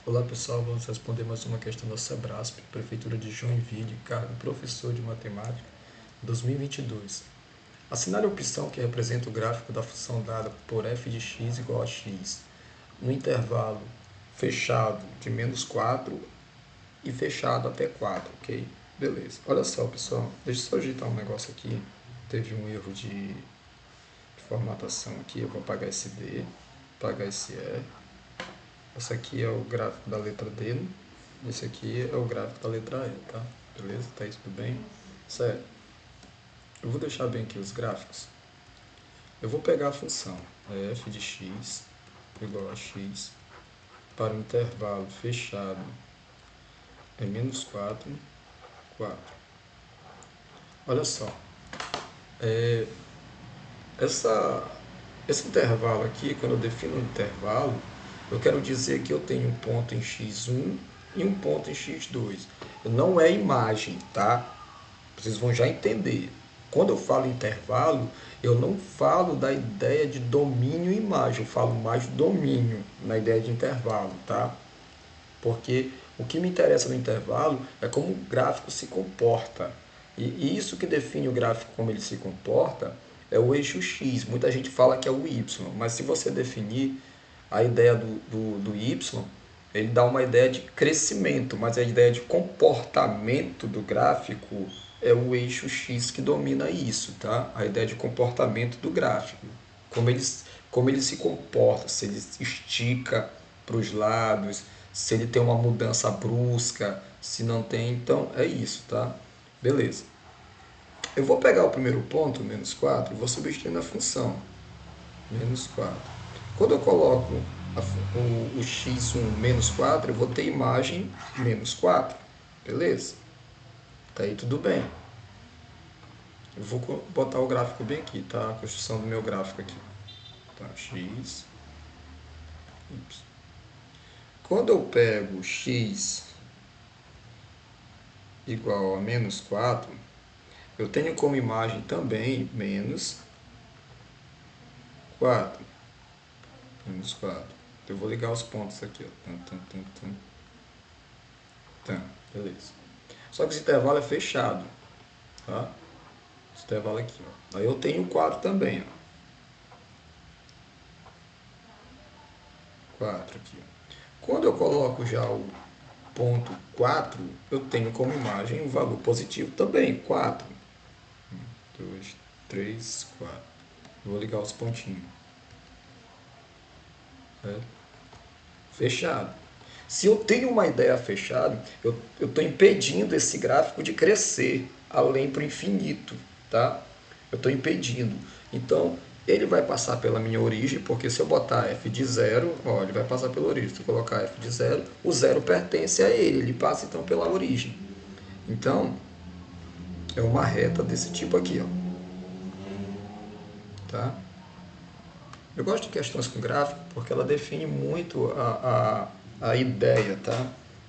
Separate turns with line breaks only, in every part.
Olá pessoal, vamos responder mais uma questão da Sebrasp, Prefeitura de Joinville, cargo professor de matemática, 2022. Assinale a opção que representa o gráfico da função dada por f de x igual a x, no intervalo fechado de -4 e fechado até 4, ok? Beleza. Olha só pessoal, deixa eu só ajeitar um negócio aqui, teve um erro de formatação aqui, eu vou apagar esse D, apagar esse E. Esse aqui é o gráfico da letra D, esse aqui é o gráfico da letra E, tá? Beleza? Tá isso tudo bem? Certo. Eu vou deixar bem aqui os gráficos. Eu vou pegar a função f de x igual a x para o intervalo fechado é -4, 4. Olha só, esse intervalo aqui, quando eu defino um intervalo, eu quero dizer que eu tenho um ponto em x1 e um ponto em x2. Não é imagem, tá? Vocês vão já entender. Quando eu falo intervalo, eu não falo da ideia de domínio e imagem, eu falo mais domínio na ideia de intervalo, tá? Porque o que me interessa no intervalo é como o gráfico se comporta. E isso que define o gráfico como ele se comporta é o eixo X. Muita gente fala que é o Y, mas se você definir a ideia do Y, ele dá uma ideia de crescimento, mas a ideia de comportamento do gráfico é o eixo X que domina isso, tá? A ideia de comportamento do gráfico. Como ele se comporta, se ele estica para os lados, se ele tem uma mudança brusca, se não tem, então é isso, tá? Beleza. Eu vou pegar o primeiro ponto, -4, e vou substituir na função, -4. Quando eu coloco o x1 -4, eu vou ter imagem -4, beleza? Tá aí tudo bem. Eu vou botar o gráfico bem aqui, tá? A construção do meu gráfico aqui. Tá, x, y. Quando eu pego x igual a -4, eu tenho como imagem também -4. -4. Eu vou ligar os pontos aqui, ó. Tá, beleza. Só que esse intervalo é fechado, tá? Esse intervalo aqui, ó. Aí eu tenho 4 também, ó. 4 aqui, ó. Quando eu coloco já o ponto 4, eu tenho como imagem um valor positivo também, 4. 1, 2, 3, 4. Vou ligar os pontinhos. Fechado. Se eu tenho uma ideia fechada, eu estou impedindo esse gráfico de crescer além para o infinito, tá? Eu estou impedindo. Então, ele vai passar pela minha origem, porque se eu botar f de 0, ó, ele vai passar pela origem. Se eu colocar f de 0, o 0 pertence a ele passa então pela origem. Então, é uma reta desse tipo aqui, ó. Tá? Eu gosto de questões com gráfico porque ela define muito a ideia, tá?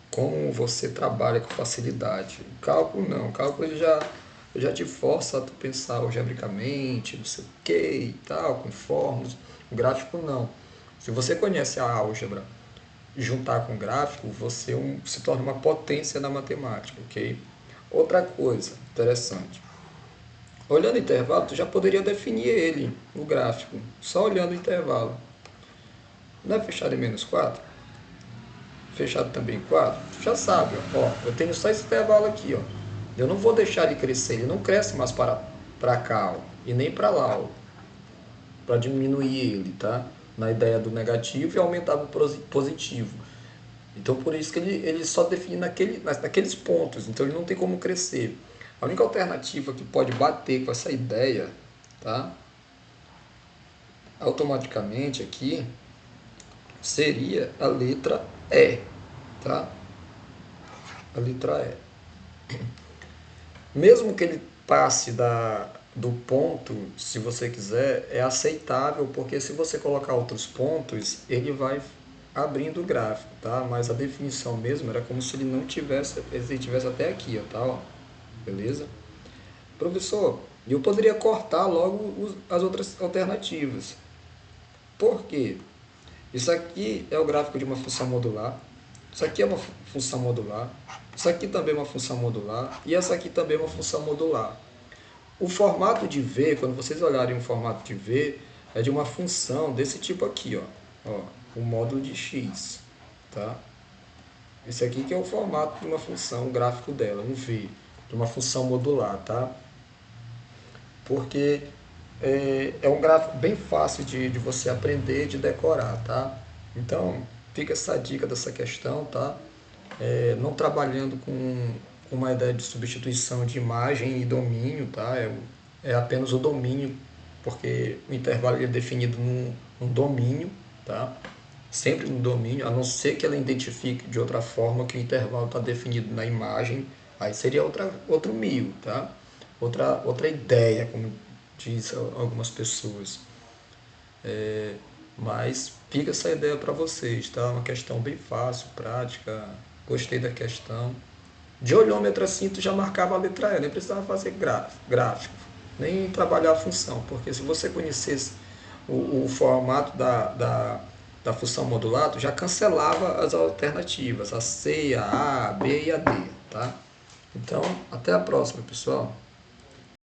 Como você trabalha com facilidade. O cálculo não, o cálculo ele já te força a tu pensar algebricamente, não sei o que e tal, com fórmulas. O gráfico não. Se você conhece a álgebra, juntar com o gráfico, você se torna uma potência na matemática, ok? Outra coisa interessante. Olhando o intervalo, tu já poderia definir ele no gráfico, só olhando o intervalo. Não é fechado em -4? Fechado também em 4? Tu já sabe, ó, eu tenho só esse intervalo aqui, ó. Eu não vou deixar ele crescer, ele não cresce mais para cá, ó, e nem para lá, ó, para diminuir ele, tá? Na ideia do negativo e aumentar o positivo. Então, por isso que ele só define naqueles pontos, então ele não tem como crescer. A única alternativa que pode bater com essa ideia, tá? Automaticamente aqui seria a letra E, tá? A letra E. Mesmo que ele passe do ponto, se você quiser, é aceitável, porque se você colocar outros pontos, ele vai abrindo o gráfico, tá? Mas a definição mesmo era como se ele não tivesse, ele tivesse até aqui, ó, tá? Ó, beleza? Professor, eu poderia cortar logo as outras alternativas. Por quê? Isso aqui é o gráfico de uma função modular. Isso aqui é uma função modular. Isso aqui também é uma função modular. E essa aqui também é uma função modular. O formato de V, quando vocês olharem o formato de V, é de uma função desse tipo aqui, ó, o módulo de x, tá? Esse aqui que é o formato de uma função, o gráfico dela, um V, de uma função modular, tá? Porque é um gráfico bem fácil de você aprender, de decorar, tá? Então, fica essa dica dessa questão, tá? Não trabalhando com uma ideia de substituição de imagem e domínio, tá? É apenas o domínio, porque o intervalo é definido num domínio, tá? Sempre no domínio, a não ser que ela identifique de outra forma que o intervalo está definido na imagem, aí seria outro mil, tá? Outra ideia, como diz algumas pessoas. Mas fica essa ideia para vocês, tá? Uma questão bem fácil, prática. Gostei da questão. De olhômetro assim, tu já marcava a letra E, nem precisava fazer gráfico, nem trabalhar a função, porque se você conhecesse o formato da função modular, tu já cancelava as alternativas, a C, a A, a B e a D, tá? Então, até a próxima, pessoal.